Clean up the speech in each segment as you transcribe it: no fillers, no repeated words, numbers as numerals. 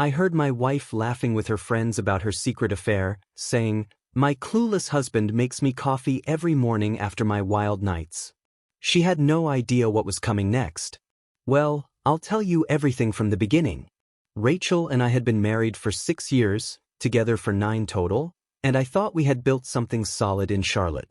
I heard my wife laughing with her friends about her secret affair, saying, "My clueless husband makes me coffee every morning after my wild nights." She had no idea what was coming next. Well, I'll tell you everything from the beginning. Rachel and I had been married for 6 years, together for 9 total, and I thought we had built something solid in Charlotte.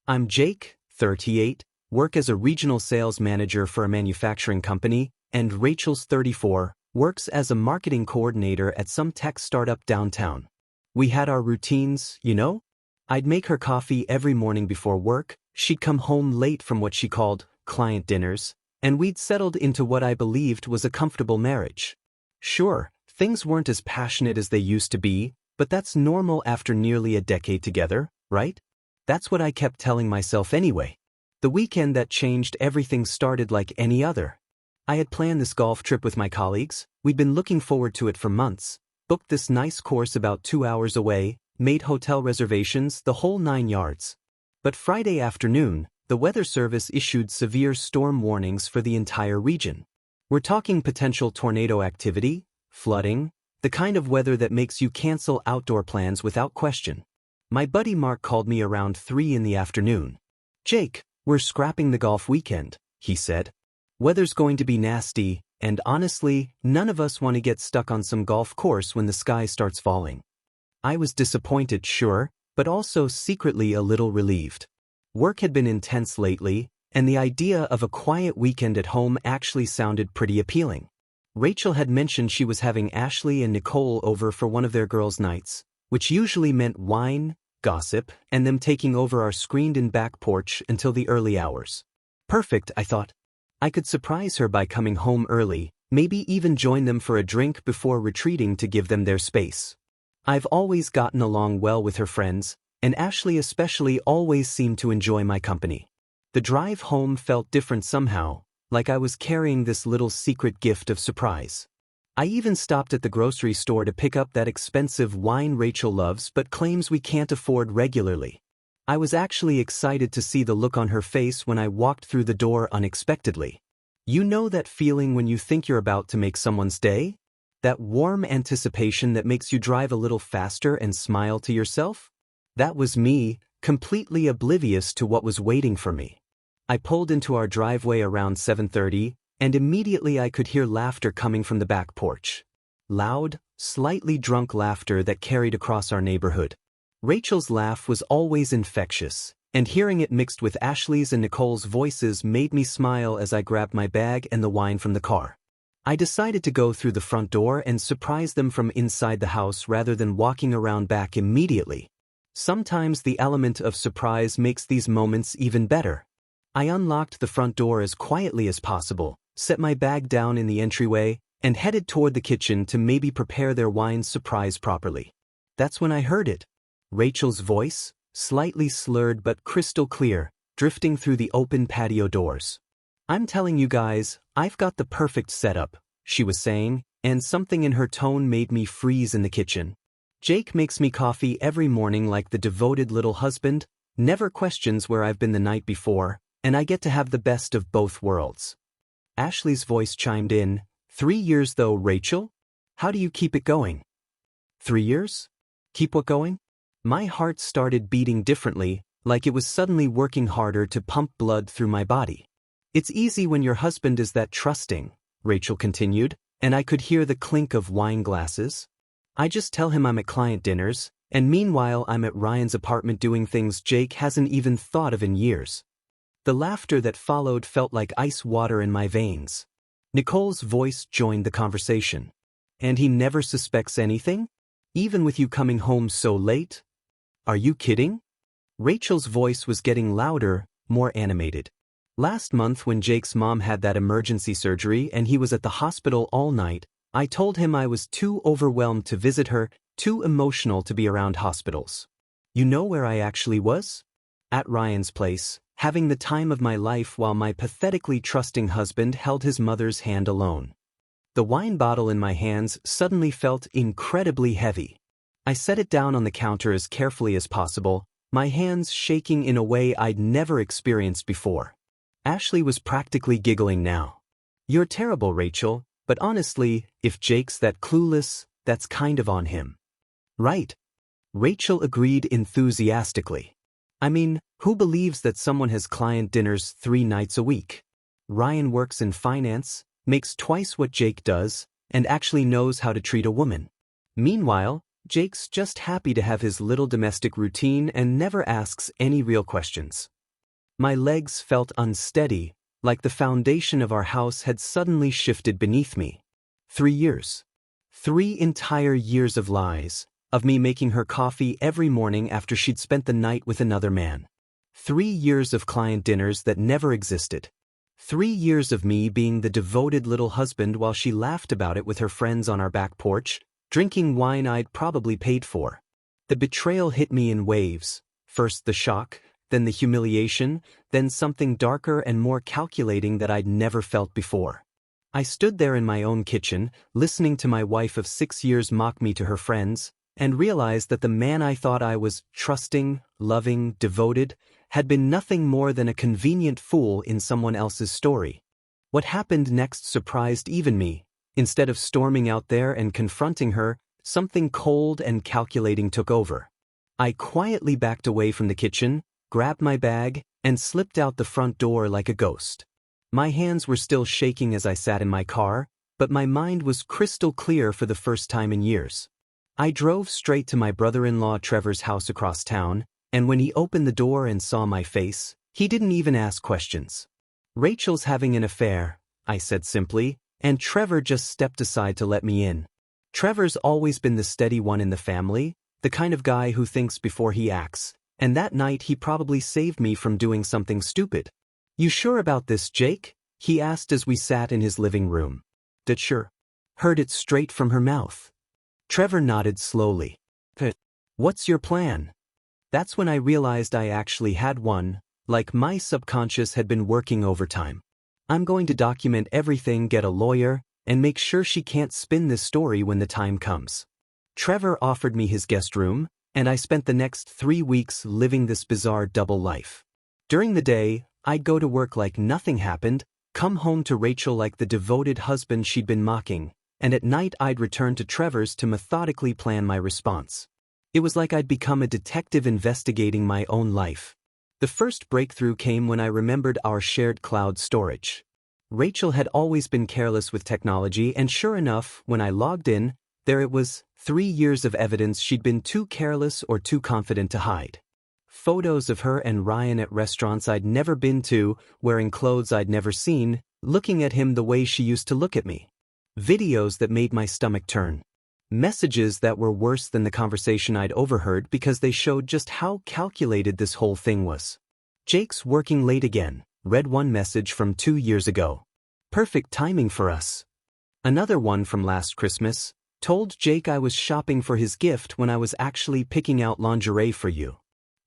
I'm Jake, 38, work as a regional sales manager for a manufacturing company, and Rachel's 34, works as a marketing coordinator at some tech startup downtown. We had our routines, you know? I'd make her coffee every morning before work, she'd come home late from what she called client dinners, and we'd settled into what I believed was a comfortable marriage. Sure, things weren't as passionate as they used to be, but that's normal after nearly a decade together, right? That's what I kept telling myself anyway. The weekend that changed everything started like any other. I had planned this golf trip with my colleagues, we'd been looking forward to it for months, booked this nice course about 2 hours away, made hotel reservations, the whole 9 yards. But Friday afternoon, the weather service issued severe storm warnings for the entire region. We're talking potential tornado activity, flooding, the kind of weather that makes you cancel outdoor plans without question. My buddy Mark called me around 3 in the afternoon. "Jake, we're scrapping the golf weekend," he said. "Weather's going to be nasty, and honestly, none of us want to get stuck on some golf course when the sky starts falling." I was disappointed, sure, but also secretly a little relieved. Work had been intense lately, and the idea of a quiet weekend at home actually sounded pretty appealing. Rachel had mentioned she was having Ashley and Nicole over for one of their girls' nights, which usually meant wine, gossip, and them taking over our screened-in back porch until the early hours. Perfect, I thought. I could surprise her by coming home early, maybe even join them for a drink before retreating to give them their space. I've always gotten along well with her friends, and Ashley especially always seemed to enjoy my company. The drive home felt different somehow, like I was carrying this little secret gift of surprise. I even stopped at the grocery store to pick up that expensive wine Rachel loves but claims we can't afford regularly. I was actually excited to see the look on her face when I walked through the door unexpectedly. You know that feeling when you think you're about to make someone's day? That warm anticipation that makes you drive a little faster and smile to yourself? That was me, completely oblivious to what was waiting for me. I pulled into our driveway around 7:30, and immediately I could hear laughter coming from the back porch. Loud, slightly drunk laughter that carried across our neighborhood. Rachel's laugh was always infectious, and hearing it mixed with Ashley's and Nicole's voices made me smile as I grabbed my bag and the wine from the car. I decided to go through the front door and surprise them from inside the house rather than walking around back immediately. Sometimes the element of surprise makes these moments even better. I unlocked the front door as quietly as possible, set my bag down in the entryway, and headed toward the kitchen to maybe prepare their wine surprise properly. That's when I heard it. Rachel's voice, slightly slurred but crystal clear, drifting through the open patio doors. "I'm telling you guys, I've got the perfect setup," she was saying, and something in her tone made me freeze in the kitchen. "Jake makes me coffee every morning like the devoted little husband, never questions where I've been the night before, and I get to have the best of both worlds." Ashley's voice chimed in, 3 years though, Rachel? How do you keep it going?" 3 years? Keep what going? My heart started beating differently, like it was suddenly working harder to pump blood through my body. "It's easy when your husband is that trusting," Rachel continued, and I could hear the clink of wine glasses. "I just tell him I'm at client dinners, and meanwhile I'm at Ryan's apartment doing things Jake hasn't even thought of in years." The laughter that followed felt like ice water in my veins. Nicole's voice joined the conversation. "And he never suspects anything? Even with you coming home so late? Are you kidding?" Rachel's voice was getting louder, more animated. "Last month when Jake's mom had that emergency surgery and he was at the hospital all night, I told him I was too overwhelmed to visit her, too emotional to be around hospitals. You know where I actually was? At Ryan's place, having the time of my life while my pathetically trusting husband held his mother's hand alone." The wine bottle in my hands suddenly felt incredibly heavy. I set it down on the counter as carefully as possible, my hands shaking in a way I'd never experienced before. Ashley was practically giggling now. "You're terrible, Rachel, but honestly, if Jake's that clueless, that's kind of on him. Right? Rachel agreed enthusiastically. I mean, who believes that someone has client dinners 3 nights a week? Ryan works in finance, makes twice what Jake does, and actually knows how to treat a woman. Meanwhile, Jake's just happy to have his little domestic routine and never asks any real questions. My legs felt unsteady, like the foundation of our house had suddenly shifted beneath me. 3 years. 3 entire years of lies, of me making her coffee every morning after she'd spent the night with another man. 3 years of client dinners that never existed. 3 years of me being the devoted little husband while she laughed about it with her friends on our back porch, drinking wine I'd probably paid for. The betrayal hit me in waves, first the shock, then the humiliation, then something darker and more calculating that I'd never felt before. I stood there in my own kitchen, listening to my wife of 6 years mock me to her friends, and realized that the man I thought I was trusting, loving, devoted, had been nothing more than a convenient fool in someone else's story. What happened next surprised even me. Instead of storming out there and confronting her, something cold and calculating took over. I quietly backed away from the kitchen, grabbed my bag, and slipped out the front door like a ghost. My hands were still shaking as I sat in my car, but my mind was crystal clear for the first time in years. I drove straight to my brother-in-law Trevor's house across town, and when he opened the door and saw my face, he didn't even ask questions. "Rachel's having an affair," I said simply, and Trevor just stepped aside to let me in. Trevor's always been the steady one in the family, the kind of guy who thinks before he acts, and that night he probably saved me from doing something stupid. "You sure about this, Jake?" he asked as we sat in his living room. "Dead sure." Heard it straight from her mouth. Trevor nodded slowly. "What's your plan?" That's when I realized I actually had one, like my subconscious had been working overtime. "I'm going to document everything, get a lawyer, and make sure she can't spin this story when the time comes." Trevor offered me his guest room, and I spent the next 3 weeks living this bizarre double life. During the day, I'd go to work like nothing happened, come home to Rachel like the devoted husband she'd been mocking, and at night I'd return to Trevor's to methodically plan my response. It was like I'd become a detective investigating my own life. The first breakthrough came when I remembered our shared cloud storage. Rachel had always been careless with technology, and sure enough, when I logged in, there it was, 3 years of evidence she'd been too careless or too confident to hide. Photos of her and Ryan at restaurants I'd never been to, wearing clothes I'd never seen, looking at him the way she used to look at me. Videos that made my stomach turn. Messages that were worse than the conversation I'd overheard because they showed just how calculated this whole thing was. "Jake's working late again," read one message from 2 years ago. "Perfect timing for us." Another one from last Christmas, "Told Jake I was shopping for his gift when I was actually picking out lingerie for you."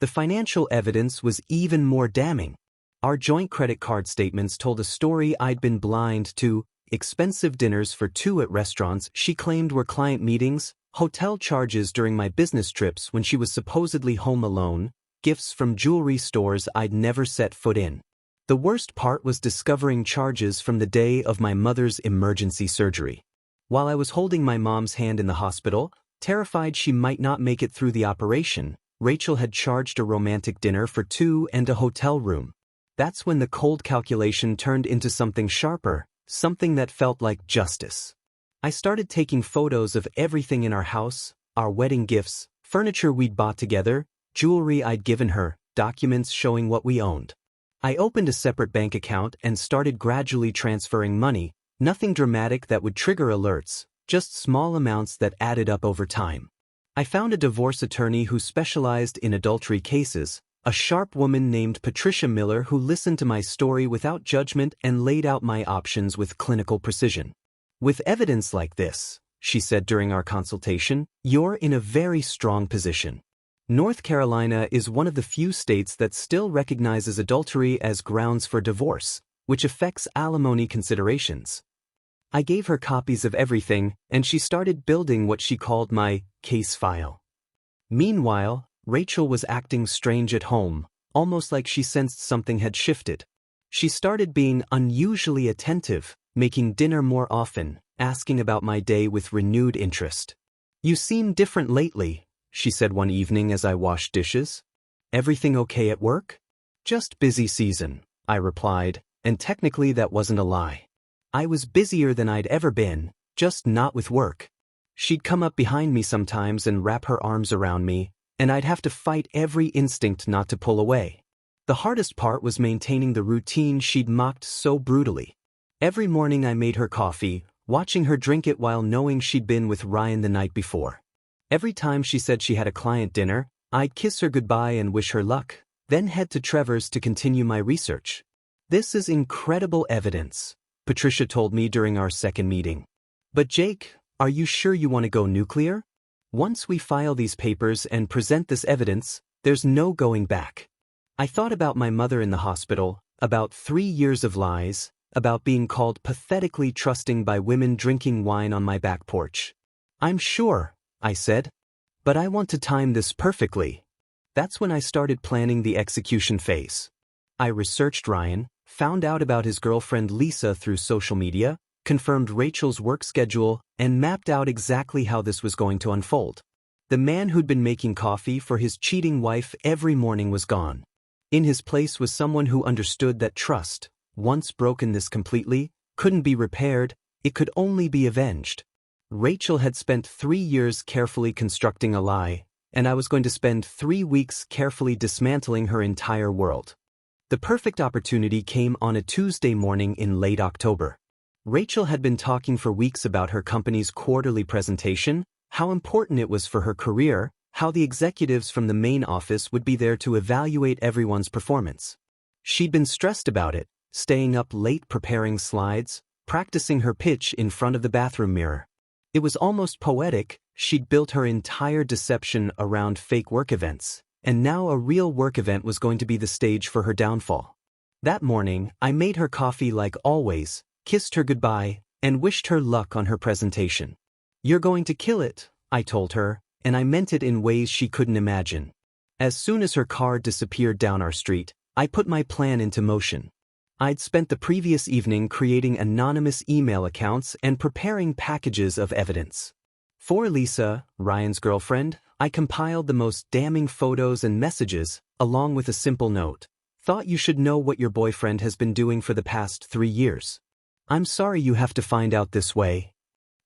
The financial evidence was even more damning. Our joint credit card statements told a story I'd been blind to: expensive dinners for 2 at restaurants she claimed were client meetings, hotel charges during my business trips when she was supposedly home alone, gifts from jewelry stores I'd never set foot in. The worst part was discovering charges from the day of my mother's emergency surgery. While I was holding my mom's hand in the hospital, terrified she might not make it through the operation, Rachel had charged a romantic dinner for 2 and a hotel room. That's when the cold calculation turned into something sharper, something that felt like justice. I started taking photos of everything in our house, our wedding gifts, furniture we'd bought together, jewelry I'd given her, documents showing what we owned. I opened a separate bank account and started gradually transferring money, nothing dramatic that would trigger alerts, just small amounts that added up over time. I found a divorce attorney who specialized in adultery cases, a sharp woman named Patricia Miller who listened to my story without judgment and laid out my options with clinical precision. "With evidence like this," she said during our consultation, "you're in a very strong position. North Carolina is one of the few states that still recognizes adultery as grounds for divorce, which affects alimony considerations." I gave her copies of everything, and she started building what she called my case file. Meanwhile, Rachel was acting strange at home, almost like she sensed something had shifted. She started being unusually attentive, making dinner more often, asking about my day with renewed interest. "You seem different lately," she said one evening as I washed dishes. "Everything okay at work?" "Just busy season," I replied, and technically that wasn't a lie. I was busier than I'd ever been, just not with work. She'd come up behind me sometimes and wrap her arms around me, and I'd have to fight every instinct not to pull away. The hardest part was maintaining the routine she'd mocked so brutally. Every morning I made her coffee, watching her drink it while knowing she'd been with Ryan the night before. Every time she said she had a client dinner, I'd kiss her goodbye and wish her luck, then head to Trevor's to continue my research. "This is incredible evidence," Patricia told me during our second meeting. "But Jake, are you sure you want to go nuclear? Once we file these papers and present this evidence, there's no going back." I thought about my mother in the hospital, about 3 years of lies, about being called pathetically trusting by women drinking wine on my back porch. "I'm sure," I said. "But I want to time this perfectly." That's when I started planning the execution phase. I researched Ryan, found out about his girlfriend Lisa through social media, confirmed Rachel's work schedule, and mapped out exactly how this was going to unfold. The man who'd been making coffee for his cheating wife every morning was gone. In his place was someone who understood that trust, once broken this completely, couldn't be repaired, it could only be avenged. Rachel had spent 3 years carefully constructing a lie, and I was going to spend 3 weeks carefully dismantling her entire world. The perfect opportunity came on a Tuesday morning in late October. Rachel had been talking for weeks about her company's quarterly presentation, how important it was for her career, how the executives from the main office would be there to evaluate everyone's performance. She'd been stressed about it, staying up late preparing slides, practicing her pitch in front of the bathroom mirror. It was almost poetic. She'd built her entire deception around fake work events, and now a real work event was going to be the stage for her downfall. That morning, I made her coffee like always, kissed her goodbye, and wished her luck on her presentation. "You're going to kill it," I told her, and I meant it in ways she couldn't imagine. As soon as her car disappeared down our street, I put my plan into motion. I'd spent the previous evening creating anonymous email accounts and preparing packages of evidence. For Lisa, Ryan's girlfriend, I compiled the most damning photos and messages, along with a simple note. "Thought you should know what your boyfriend has been doing for the past 3 years. I'm sorry you have to find out this way."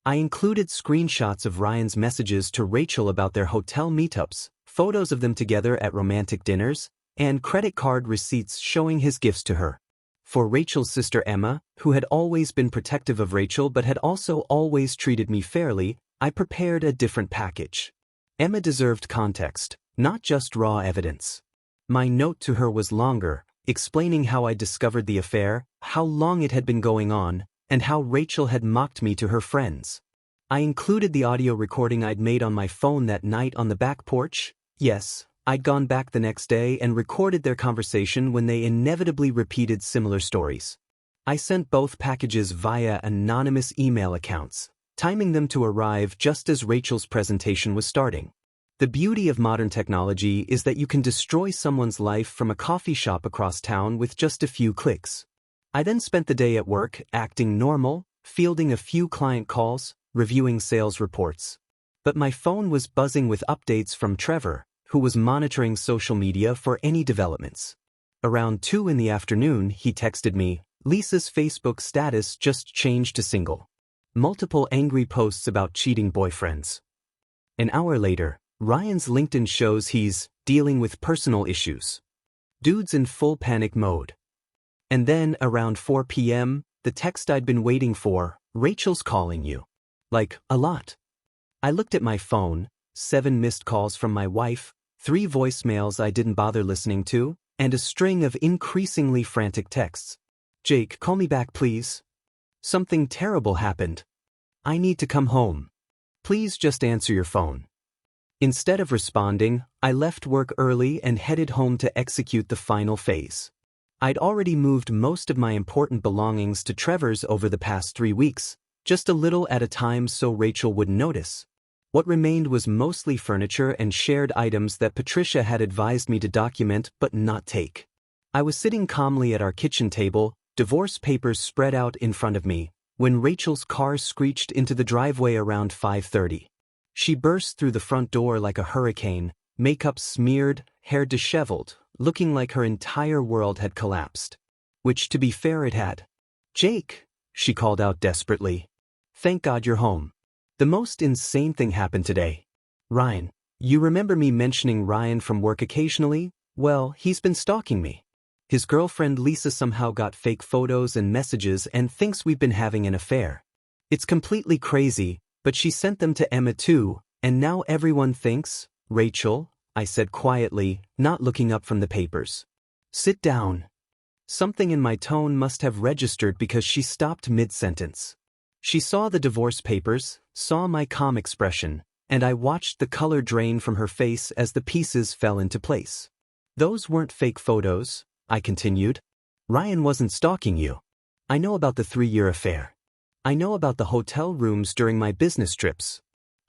I included screenshots of Ryan's messages to Rachel about their hotel meetups, photos of them together at romantic dinners, and credit card receipts showing his gifts to her. For Rachel's sister Emma, who had always been protective of Rachel but had also always treated me fairly, I prepared a different package. Emma deserved context, not just raw evidence. My note to her was longer, explaining how I discovered the affair, how long it had been going on, and how Rachel had mocked me to her friends. I included the audio recording I'd made on my phone that night on the back porch. Yes, I'd gone back the next day and recorded their conversation when they inevitably repeated similar stories. I sent both packages via anonymous email accounts, timing them to arrive just as Rachel's presentation was starting. The beauty of modern technology is that you can destroy someone's life from a coffee shop across town with just a few clicks. I then spent the day at work, acting normal, fielding a few client calls, reviewing sales reports. But my phone was buzzing with updates from Trevor, who was monitoring social media for any developments. Around 2 in the afternoon, he texted me, "Lisa's Facebook status just changed to single. Multiple angry posts about cheating boyfriends." An hour later, Ryan's LinkedIn shows he's dealing with personal issues. Dude's in full panic mode. And then, around 4 p.m., the text I'd been waiting for, "Rachel's calling you." Like, a lot. I looked at my phone, 7 missed calls from my wife, 3 voicemails I didn't bother listening to, and a string of increasingly frantic texts. "Jake, call me back please. Something terrible happened. I need to come home. Please just answer your phone." Instead of responding, I left work early and headed home to execute the final phase. I'd already moved most of my important belongings to Trevor's over the past 3 weeks, just a little at a time so Rachel wouldn't notice. What remained was mostly furniture and shared items that Patricia had advised me to document but not take. I was sitting calmly at our kitchen table, divorce papers spread out in front of me, when Rachel's car screeched into the driveway around 5:30. She burst through the front door like a hurricane, makeup smeared, hair disheveled, looking like her entire world had collapsed. Which, to be fair, it had. "Jake," she called out desperately. "Thank God you're home. The most insane thing happened today. Ryan. You remember me mentioning Ryan from work occasionally? Well, he's been stalking me. His girlfriend Lisa somehow got fake photos and messages and thinks we've been having an affair. It's completely crazy, but she sent them to Emma too, and now everyone thinks." "Rachel," I said quietly, not looking up from the papers. "Sit down." Something in my tone must have registered because she stopped mid-sentence. She saw the divorce papers, saw my calm expression, and I watched the color drain from her face as the pieces fell into place. "Those weren't fake photos," I continued. "Ryan wasn't stalking you. I know about the 3-year affair. I know about the hotel rooms during my business trips.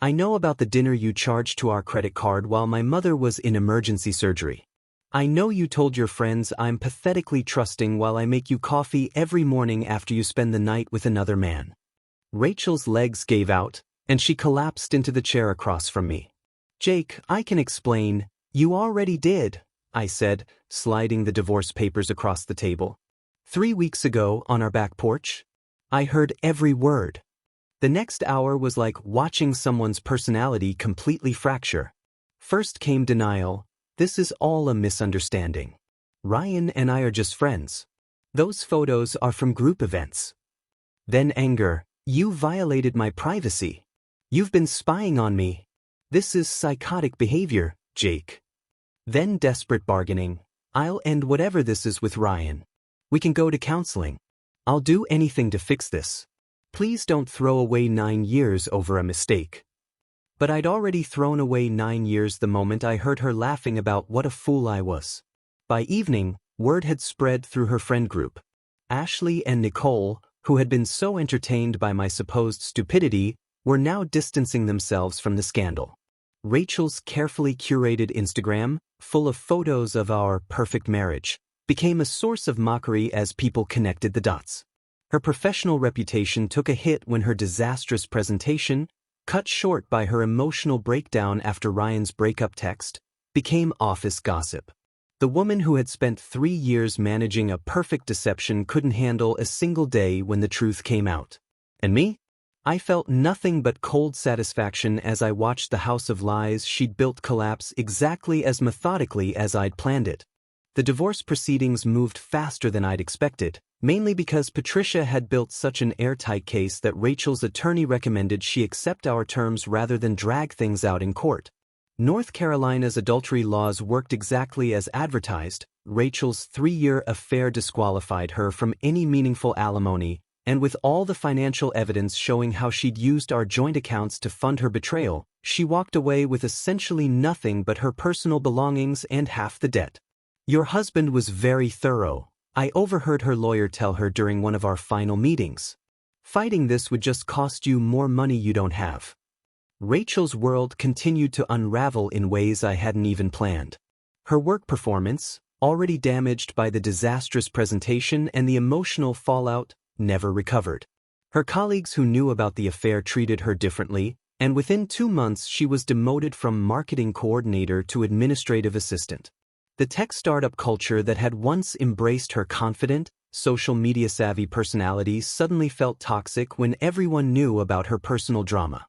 I know about the dinner you charged to our credit card while my mother was in emergency surgery. I know you told your friends I'm pathetically trusting while I make you coffee every morning after you spend the night with another man." Rachel's legs gave out, and she collapsed into the chair across from me. "Jake, I can explain." "You already did," I said, sliding the divorce papers across the table. "3 weeks ago, on our back porch. I heard every word." The next hour was like watching someone's personality completely fracture. First came denial. "This is all a misunderstanding. Ryan and I are just friends. Those photos are from group events." Then anger. "You violated my privacy. You've been spying on me. This is psychotic behavior, Jake." Then desperate bargaining. "I'll end whatever this is with Ryan. We can go to counseling. I'll do anything to fix this. Please don't throw away 9 years over a mistake." But I'd already thrown away 9 years the moment I heard her laughing about what a fool I was. By evening, word had spread through her friend group. Ashley and Nicole, who had been so entertained by my supposed stupidity, were now distancing themselves from the scandal. Rachel's carefully curated Instagram, full of photos of our perfect marriage, became a source of mockery as people connected the dots. Her professional reputation took a hit when her disastrous presentation, cut short by her emotional breakdown after Ryan's breakup text, became office gossip. The woman who had spent 3 years managing a perfect deception couldn't handle a single day when the truth came out. And me? I felt nothing but cold satisfaction as I watched the house of lies she'd built collapse exactly as methodically as I'd planned it. The divorce proceedings moved faster than I'd expected, mainly because Patricia had built such an airtight case that Rachel's attorney recommended she accept our terms rather than drag things out in court. North Carolina's adultery laws worked exactly as advertised. Rachel's 3-year affair disqualified her from any meaningful alimony, and with all the financial evidence showing how she'd used our joint accounts to fund her betrayal, she walked away with essentially nothing but her personal belongings and half the debt. "Your husband was very thorough," I overheard her lawyer tell her during one of our final meetings. "Fighting this would just cost you more money you don't have." Rachel's world continued to unravel in ways I hadn't even planned. Her work performance, already damaged by the disastrous presentation and the emotional fallout, never recovered. Her colleagues who knew about the affair treated her differently, and within 2 months she was demoted from marketing coordinator to administrative assistant. The tech startup culture that had once embraced her confident, social media-savvy personality suddenly felt toxic when everyone knew about her personal drama.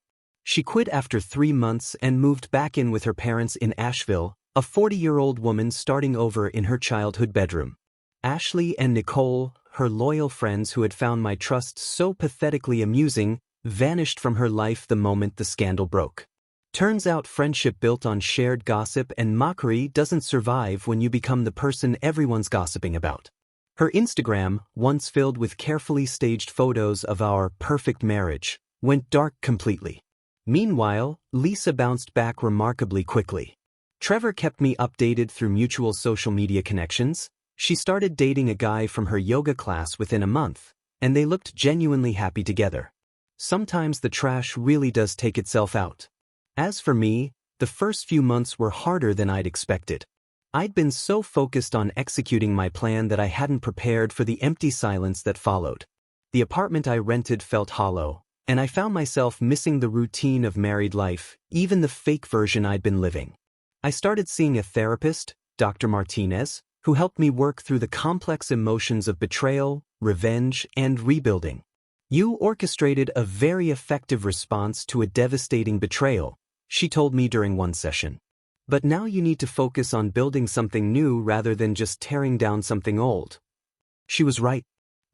She quit after 3 months and moved back in with her parents in Asheville, a 40-year-old woman starting over in her childhood bedroom. Ashley and Nicole, her loyal friends who had found my trust so pathetically amusing, vanished from her life the moment the scandal broke. Turns out friendship built on shared gossip and mockery doesn't survive when you become the person everyone's gossiping about. Her Instagram, once filled with carefully staged photos of our perfect marriage, went dark completely. Meanwhile, Lisa bounced back remarkably quickly. Trevor kept me updated through mutual social media connections. She started dating a guy from her yoga class within a month, and they looked genuinely happy together. Sometimes the trash really does take itself out. As for me, the first few months were harder than I'd expected. I'd been so focused on executing my plan that I hadn't prepared for the empty silence that followed. The apartment I rented felt hollow, and I found myself missing the routine of married life, even the fake version I'd been living. I started seeing a therapist, Dr. Martinez, who helped me work through the complex emotions of betrayal, revenge, and rebuilding. "You orchestrated a very effective response to a devastating betrayal," she told me during one session. "But now you need to focus on building something new rather than just tearing down something old." She was right.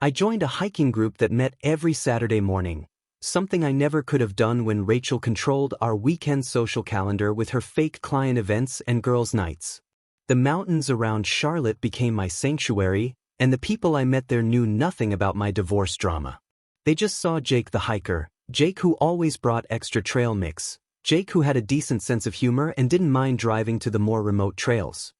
I joined a hiking group that met every Saturday morning, something I never could have done when Rachel controlled our weekend social calendar with her fake client events and girls' nights. The mountains around Charlotte became my sanctuary, and the people I met there knew nothing about my divorce drama. They just saw Jake the hiker, Jake who always brought extra trail mix, Jake who had a decent sense of humor and didn't mind driving to the more remote trails.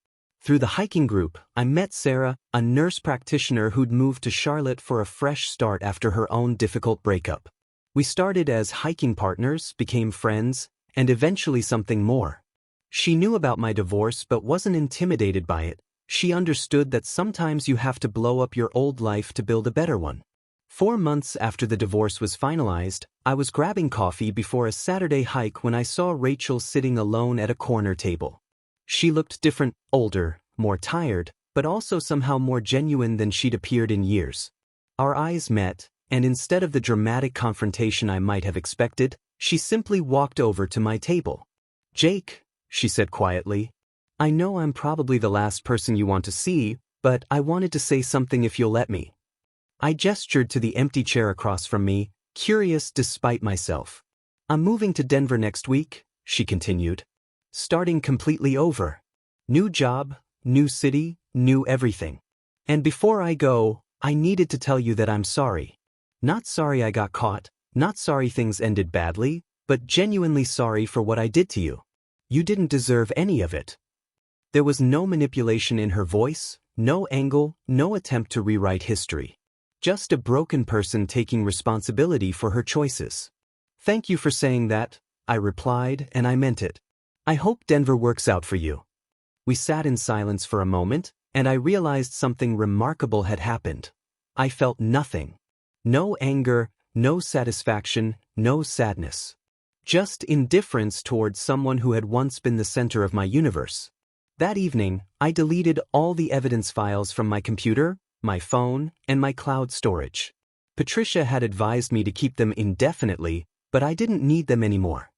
Through the hiking group, I met Sarah, a nurse practitioner who'd moved to Charlotte for a fresh start after her own difficult breakup. We started as hiking partners, became friends, and eventually something more. She knew about my divorce but wasn't intimidated by it. She understood that sometimes you have to blow up your old life to build a better one. 4 months after the divorce was finalized, I was grabbing coffee before a Saturday hike when I saw Rachel sitting alone at a corner table. She looked different, older, more tired, but also somehow more genuine than she'd appeared in years. Our eyes met, and instead of the dramatic confrontation I might have expected, she simply walked over to my table. "Jake," she said quietly, "I know I'm probably the last person you want to see, but I wanted to say something if you'll let me." I gestured to the empty chair across from me, curious despite myself. "I'm moving to Denver next week," she continued. "Starting completely over. New job, new city, new everything. And before I go, I needed to tell you that I'm sorry. Not sorry I got caught, not sorry things ended badly, but genuinely sorry for what I did to you. You didn't deserve any of it." There was no manipulation in her voice, no angle, no attempt to rewrite history. Just a broken person taking responsibility for her choices. "Thank you for saying that," I replied, and I meant it. "I hope Denver works out for you." We sat in silence for a moment, and I realized something remarkable had happened. I felt nothing. No anger, no satisfaction, no sadness. Just indifference towards someone who had once been the center of my universe. That evening, I deleted all the evidence files from my computer, my phone, and my cloud storage. Patricia had advised me to keep them indefinitely, but I didn't need them anymore.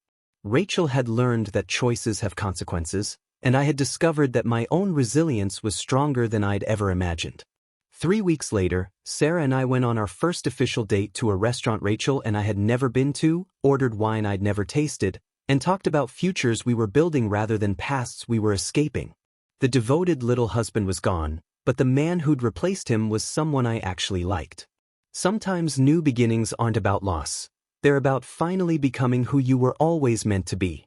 Rachel had learned that choices have consequences, and I had discovered that my own resilience was stronger than I'd ever imagined. 3 weeks later, Sarah and I went on our first official date to a restaurant Rachel and I had never been to, ordered wine I'd never tasted, and talked about futures we were building rather than pasts we were escaping. The devoted little husband was gone, but the man who'd replaced him was someone I actually liked. Sometimes new beginnings aren't about loss. They're about finally becoming who you were always meant to be.